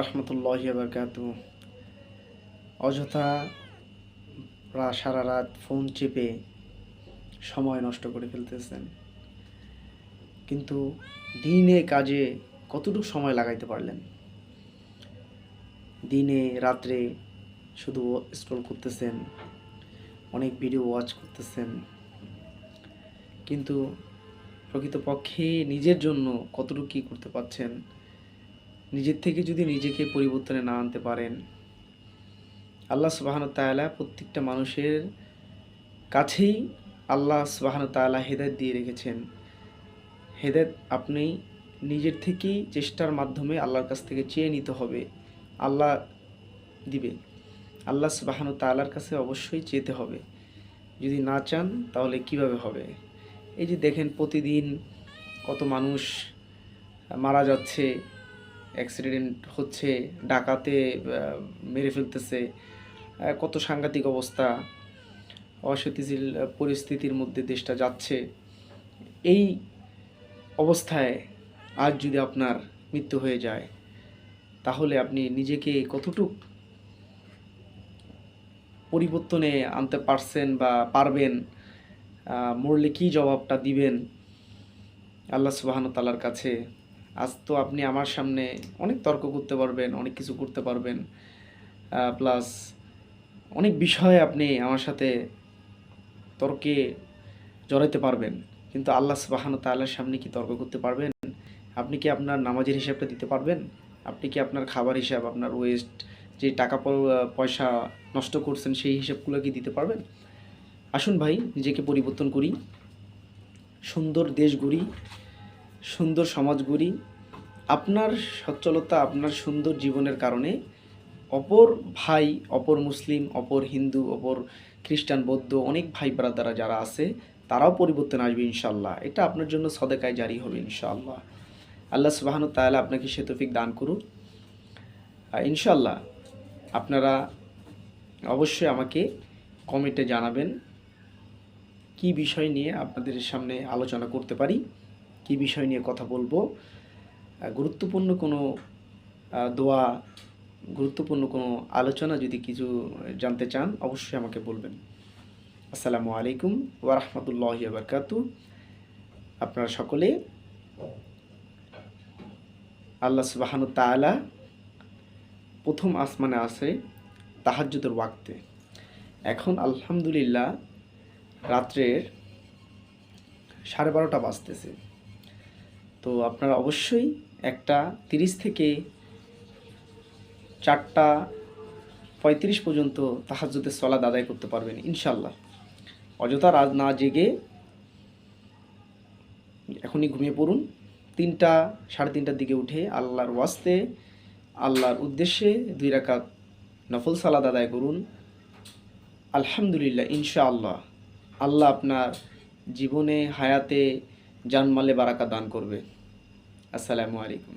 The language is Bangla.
রাহমাতুল্লাহি ওয়া বারাকাতুহু। অযথা সারা রাত ফোন চেপে সময় নষ্ট করে ফেলতেছেন, কিন্তু দিনে কাজে কতটুকু সময় লাগাইতে পারলেন? দিনে রাত্রে শুধু স্ক্রল করতেছেন, অনেক ভিডিও ওয়াচ করতেছেন, কিন্তু প্রকৃতপক্ষে নিজের জন্য কতটুকু কী করতে পারছেন? নিজের থেকে যদি নিজেকে পরিবর্তনে না আনতে পারেন, আল্লাহ সুবহানাহু ওয়া তাআলা প্রত্যেকটা মানুষের কাছেই আল্লাহ সুবহানাহু ওয়া তাআলা হেদায়েত দিয়ে রেখেছেন। হেদায়েত আপনি নিজের থেকেই চেষ্টার মাধ্যমে আল্লাহর কাছ থেকে চেয়ে নিতে হবে, আল্লাহ দিবে। আল্লাহ সুবহানাহু ওয়া তাআলার কাছে অবশ্যই চেতে হবে। যদি না চান তাহলে কিভাবে হবে? এই যে দেখেন প্রতিদিন কত মানুষ মারা যাচ্ছে, অ্যাক্সিডেন্ট হচ্ছে, ডাকাতে মেরে ফেলতেছে, কত সাংঘাতিক অবস্থা, অস্থিতিশীল পরিস্থিতির মধ্যে দেশটা যাচ্ছে। এই অবস্থায় আজ যদি আপনার মৃত্যু হয়ে যায়, তাহলে আপনি নিজেকে কতটুক পরিবর্তনে আনতে পারছেন বা পারবেন? মরলে কী জবাবটা দিবেন আল্লাহ সুবহানাহু ওয়া তাআলার কাছে? আজ তো আপনি আমার সামনে অনেক তর্ক করতে পারবেন, অনেক কিছু করতে পারবেন, প্লাস অনেক বিষয়ে আপনি আমার সাথে তর্কে জড়াইতে পারবেন, কিন্তু আল্লাহ সুবহানাহু ওয়া তাআলার সামনে কি তর্ক করতে পারবেন? আপনি কি আপনার নামাজের হিসাবটা দিতে পারবেন? আপনি কি আপনার খাবার হিসাব, আপনার ওয়েস্ট, যে টাকা পয়সা নষ্ট করছেন সেই হিসাবগুলো কি দিতে পারবেন? আসুন ভাই, নিজেকে পরিবর্তন করি, সুন্দর দেশ গড়ি, সুন্দর সমাজ গড়ি। আপনার সচ্ছলতা, আপনার সুন্দর জীবনের কারণে অপর ভাই, অপর মুসলিম, অপর হিন্দু, অপর খ্রিস্টান, বৌদ্ধ অনেক ভাই ব্রাদাররা যারা আছে তারাও পরিবর্তন আসবে ইনশাআল্লাহ। এটা আপনার জন্য সদকায় জারি হবে ইনশাআল্লাহ। আল্লাহ সুবহানাহু ওয়া তাআলা আপনাকে সে তৌফিক দান করুন। ইনশাআল্লাহ আপনারা অবশ্যই আমাকে কমেন্টে জানাবেন কি বিষয় নিয়ে আপনাদের সামনে আলোচনা করতে পারি, কি বিষয় নিয়ে কথা বলবো। গুরুত্বপূর্ণ কোনো দোয়া, গুরুত্বপূর্ণ কোনো আলোচনা যদি কিছু জানতে চান অবশ্যই আমাকে বলবেন। আসসালামু আলাইকুম ওয়া রাহমাতুল্লাহি ওয়া বারাকাতুহু। আপনারা সকলে আল্লাহ সুবহানাহু ওয়া তাআলা প্রথম আসমানে আছে তাহাজ্জুদের ওয়াক্তে। এখন আলহামদুলিল্লাহ রাত্রের 12:30 বাজতেছে। তো আপনারা অবশ্যই 1:30 থেকে 4:35 পর্যন্ত তাহাজ্জুদের সালাত আদায় করতে পারবেন ইনশাআল্লাহ। অযথা রাত না জেগে এখনই ঘুমিয়ে পড়ুন। 3টা, 3:30টার দিকে উঠে আল্লাহর ওয়াস্তে, আল্লাহর উদ্দেশ্যে 2 রাকাত নফল সালাত আদায় করুন। আলহামদুলিল্লাহ, ইনশাআল্লাহ আল্লাহ আপনার জীবনে, হায়াতে, জানমালে বারাকা দান করবে। আসসালামু আলাইকুম।